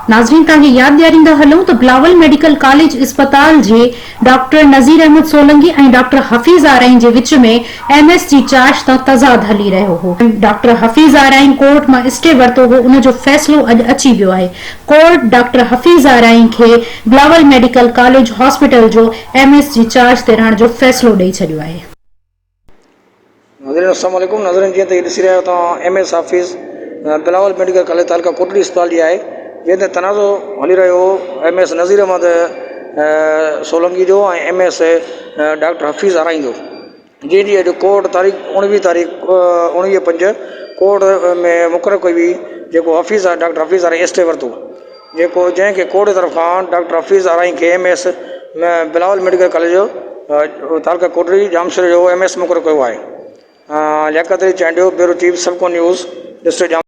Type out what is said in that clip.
नाज़रीन तव्हांखे यादि ॾियारींदा हलूं त बिलावल मेडिकल कॉलेज अस्पताल जे डॉक्टर नज़ीर अहमद सोलंकी ऐं डॉक्टर हफ़ीज़ आराइन जे विच में MS जी चार्ज तां तज़ाद हली रहियो हो। डॉक्टर हफ़ीज़ आराइन कोर्ट मां स्टे वरितो हो, उन जो फ़ैसिलो अॼु अची वियो आहे। कोर्ट डॉक्टर हफ़ीज़ आराइन खे बिलावल मेडिकल कॉलेज हॉस्पिटल जो MS जी चार्ज ते रहण जो फ़ैसिलो ॾेई छॾियो आहे। नाज़रीन अस्सलाम वालेकुम। नाज़रीन जीअं त ॾिसी रहिया तव्हां MS Hafeez Bilawal medical college taluka Kotri अस्पताल जी आहे, जंहिं ते तनाज़ो हली रहियो हो MS नज़ीर अहमद सोलंकी जो ऐं MS डॉक्टर हफ़ीज़ आराइन जो, जंहिंजी अॼु कोर्ट तारीख़ 19/5 कोर्ट में मुक़ररु कई हुई, जेको हफ़ीज़ आहे डॉक्टर हफ़ीज़ आराइन स्टे वरितो, जंहिंखे कोर्ट जी तरफ़ां डॉक्टर हफ़ीज़ आराइन खे MS बिलावल मेडिकल कॉलेज जो तालका कोटड़ी जामशोर जो MS मुक़ररु कयो आहे। लियाकत अली चांडियो, ब्यूरो चीफ सबको न्यूज़ डिस्ट्रिक्ट